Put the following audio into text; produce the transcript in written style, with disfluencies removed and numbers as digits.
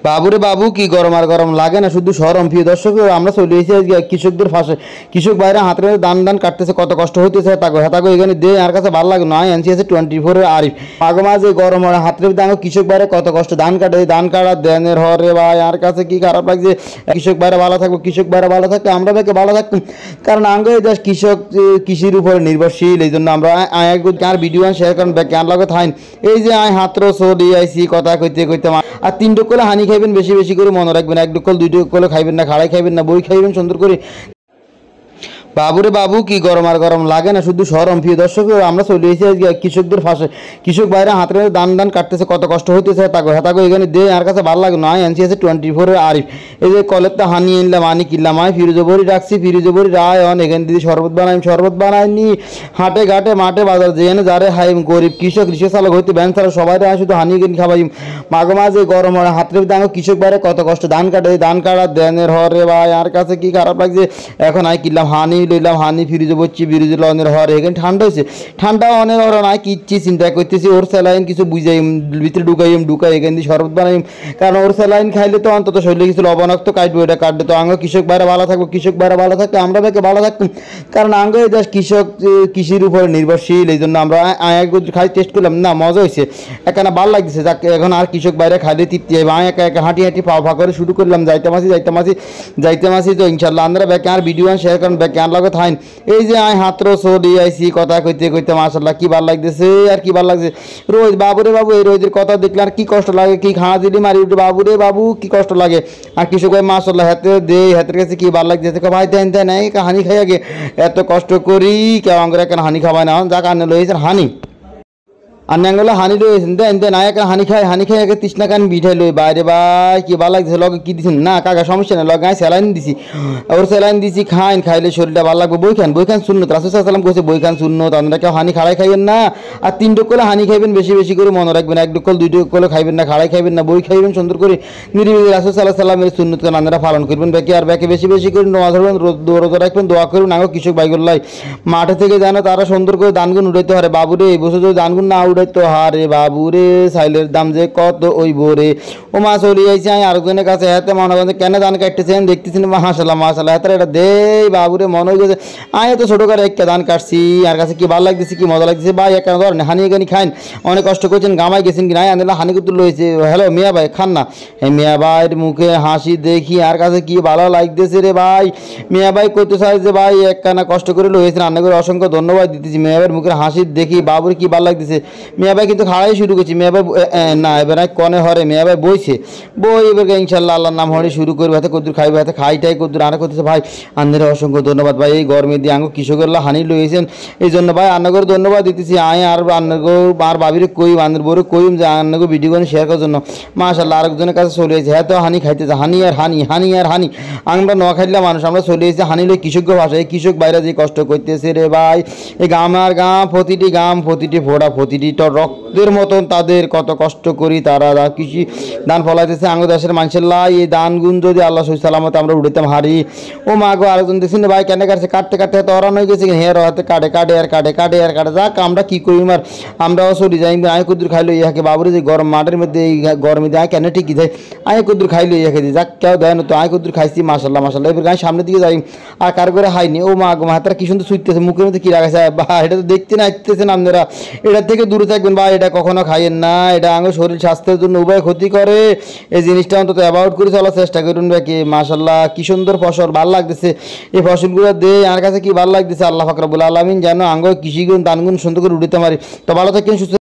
বাবুরে বাবু কি গরম আর গরম লাগে না শুধু সরম। প্রিয় দর্শক, আমরা চলে এসেছি আজকে কৃষকদের ফাঁসে। কৃষক বাইরে হাতে ধান কাটতেছে, কত কষ্ট হইতেছে তাকে এখানে দে আর কাছে ভালো লাগে নয়। এনসি আছে 24 আরিফ মাঘ মাঝে গরম আর হাতের দাঙ্গ কৃষক বাইরে কত কষ্ট ধান কাটে, ধান কাটা দেনের হরে ভাই আর কাছে কি খারাপ লাগছে। কৃষক বাইরে ভালো থাকবো, কৃষক বাইরে ভালো থাকলে আমরা ভাইকে ভালো থাকতাম, কারণ আঙ্গে দেশ কৃষক কৃষির উপরে নির্ভরশীল। এই জন্য আমরা আর ভিডিও শেয়ার করেন ব্যাকে আনলাগে থাইন। এই যে হাতর চলি আইসি কথা কইতে কইতে আর 3 ডুকলে হানি খাইবেন, বেশি বেশি করে মনে রাখবেন। 1 ডুকল 2 ডুকলে খাইবেন না, খাড়াই খাইবেন না, বই খাইবেন সুন্দর করে। বাবুরে বাবু কি গরম আর গরম লাগে না শুধু সরম। প্রিয় দর্শক, আমরা চলে এসেছি আজকে কৃষকদের ফাঁসে। কৃষক বাইরে হাতে ধান কাটতেছে, কত কষ্ট হইতেছে তাকে এখানে দে আর কাছে ভালো লাগে নয়। এনসি আছে 24 আরিফ। এই যে কলেরটা হানি এনলাম, হানি কিনলাম, ফিরোজবরি রাখছি, ফিরোজবরি রায় অন এখানে দিদি শরবত বানাইনি। হাটে ঘাটে মাঠে বাজার যেখানে যারে হাই গরিব কৃষক রিক্সা চালক হইতে ব্যান চালক সবাই শুধু হানি কিনে খাবাই। মাঘ মাঝে গরম হয় হাতের দাঙ্গ কৃষক বাইরে কত কষ্ট ধান কাটে, ধান কাটা দেনের হরে ভাই আর কাছে কি খারাপ লাগছে। এখন কিনলাম হানি লইলাম, হানি ফিরিজে বসছি, ফিরিজে লনের হরে এখানে ঠান্ডা হয়েছে, ঠান্ডা অনেক হর নাই কিচ্ছি চিন্তা করতেছি। ওর স্যালাইন কিছু বুঝাই ভিতরে ঢুকাই এখান দিয়ে শরবত বানাইম, কারণ ওর স্যালাইন খাইলে তো অন্তত শরীরে কিছু লবণাক্ত কাটবে, ওটা কাটবে তো আঙ্গ কৃষক বাইরে ভালো থাকবো। কৃষক বাইরে ভালো থাকলে আমরা ভাইকে ভালো থাকতাম, কারণ আঙ্গ এই দেশ কৃষক কৃষির উপরে নির্ভরশীল। এই জন্য আমরা খাই টেস্ট করলাম, না মজা হয়েছে, এখানে ভালো লাগছে। যাক এখন আর কৃষক বাইরে খাইলে তৃপ্তি হবে। একা হাঁটি পা করে শুরু করলাম, যাইতে মাসি তো ইনশাল্লাহ আমরা ব্যাকে আর ভিডিও শেয়ার করেন ব্যাকে আর লাগে থাইন। এই যে হাতর চলি আইসি কথা কইতে কইতে মাশাল্লাহ কি ভালো লাগতেছে আর কি ভালো লাগছে। রোজ বাবুরে বাবু এই রোজের কথা দেখলে আর কি কষ্ট লাগে, কি খাওয়া দিলি মারি উঠে বাবুরে বাবু কি কষ্ট লাগে। আর কৃষক ভাই মাশাল্লাহ হাতে দে হাতের কাছে কি ভালো লাগতেছে, ভাই দেন নাই হানি খাই আগে এত কষ্ট করি কেউ আঙ্গুর এখন হানি খাবায় না। যাক আনে লইছেন হানি আর ন্যাঙ্গলা হানি লইছেন দেন না এখন হানি খাই আগে তৃষ্ণা কান বিঠাই লই বাইরে ভাই কি ভালো লাগছে। লগে কি দিছেন না কাকা সমস্যা নেই, লগে স্যালাইন দিছি, ওর স্যালাইন দিছি খাইলে শরীরটা ভালো লাগবে। বই খান শূন্য রাসূল সাল্লাল্লাহু আলাইহি ওয়াসাল্লাম কইছে বই খান শূন্য, আপনারা কেউ হানি খাড়াই খাইবেন না। আর 3 ডুকলে হানি খাইবেন, বেশি বেশি করে মনে রাখবেন। 1 ডুকল 2 ডুকলে খাইবেন না, খাড়াই খাইবেন না, বই খাইবেন সুন্দর করে নিরিবিলি। রাসূল সাল্লাল্লাহু আলাইহি ওয়াসাল্লামের সুন্নত কান আপনারা পালন করবেন। ব্যাকে বেশি বেশি করে নামাজ পড়বেন, রোজা রাখবেন, দোয়া করবেন। আগে কৃষক ভাইগুলাই মাঠে থেকে জানো তারা সুন্দর করে দানগুন উঠাইতে পারে। বাবুরে এই বছর যদি দানগুন না উঠাইতো হারে বাবুরে সাইলের দাম যে কত ওই বোরে। ও মা চলি আইসি আমি আরেকজনের কাছে হাতে মনে করেন কেন ধান কাটতেছেন দেখতেছেন মাশাল্লাহ হাতে এটা দে বাবুরে মনে হয়ে গেছে। আমি তো ছোটো করে একটা ধান কাটছি আর কাছে কি ভালো লাগতেছে কি মজা লাগতেছে। ভাই একটা ধরেন হানি এখানে খাইন, অনেক কষ্ট করছেন গামাই গেছেন কি নাই আনলে হানি কুতুল রয়েছে। হ্যালো মিয়া ভাই খান না, মিয়া ভাইয়ের মুখে হাসি দেখি আর কাছে কি ভালো লাগতেছে রে ভাই। মিয়া ভাই কইতে চাই যে ভাই একখানা কষ্ট করে লইয়েছেন, রান্না করে অসংখ্য ধন্যবাদ দিতেছি। মিয়া ভাইয়ের মুখের হাসি দেখি বাবুর কি ভালো লাগতেছে। মিয়া ভাই কিন্তু খাড়াই শুরু করছি, মেয়া ভাই না এবার কনে হরে মেয়া ভাই বইছে বই এবার ইনশাল্লাহ আল্লাহর নাম হরে শুরু করবে। হাতে কদ্দুর খাইবে, হাতে খাইটাই কদ্দুর আনা করতেছে। ভাই আন্দের অসংখ্য ধন্যবাদ ভাই, এই গরমে দিয়ে আঙ্গ কৃষকের হানি লইয়েছেন এই জন্য ভাই আন্নাগর ধন্যবাদ দিতেছি। আয় আর আন্নাগো আর বাবিরে কই আন্দের বড় কইম যে আন্নাগো ভিডিও করে শেয়ার করার জন্য। মাশাল্লাহ আরেকজনের কাছে চলে এসেছে, হ্যাঁ তো হানি খাইতেছে, হানি আর হানি আমরা ন খাইলে মানুষ আমরা চলে এসেছি হানি লই কৃষক ভাষা। এই কৃষক বাইরে যে কষ্ট করতেছে রে ভাই, এই গ্রাম প্রতিটি ফোড়া প্রতিটি রক্তের মতন তাদের কত কষ্ট করি তারা কৃষি ধান ফলাইতেছে। আঙ্গ দেশের মানুষের লাই এই ধান গুণ যদি আল্লাহ সহি সালামতে আমরা উঠাইতাম হারি। ও মা গো আরেকজন দেখছেন ভাই কেন কাটছে কাটতে হাতে অরান হয়ে গেছে, হেয়ার হাতে কাটে। যাক আমরা কি করি মার আমরাও সরি যাই। আয় কুদ্দুর খাইলো ইয়াকে বাবুরে যে গরম মাঠের মধ্যে এই গরমে দিয়ে আয় কেন ঠিকই যায় আয় কুদ্দুর খাইলো ইয়াকে দিয়ে যাক কেউ দেয় না তো আয় কুদ্দুর খাইছি মাশাল্লাহ এবার গায়ে সামনের দিকে যাই আর কার করে হাইনি। ও মা গো হাতেরা কি সুন্দর সুইতেছে, মুখের মধ্যে কি রাখাছে বা এটা তো দেখতে না আসতেছেন আপনারা, এটা থেকে দূরে থাকবেন ভাই, এটা কখনো খাইয়েন না, এটা আঙ্গ শরীর স্বাস্থ্যের জন্য উভয় ক্ষতি করে। এই জিনিসটা অন্তত অ্যাভয়েড করে চলার চেষ্টা করুন বাকি। মাশাল্লাহ কি সুন্দর ফসল, ভালো লাগতেছে এই ফসলগুলো দে আমার কাছে কি ভালো লাগতেছে। আল্লাহ পাক রব্বুল আলামিন যেন আঙ্গ কৃষিগুণ দানগুণ সুন্দর করে উঠাতে পারি। তো ভালো থাকেন সুস্থ।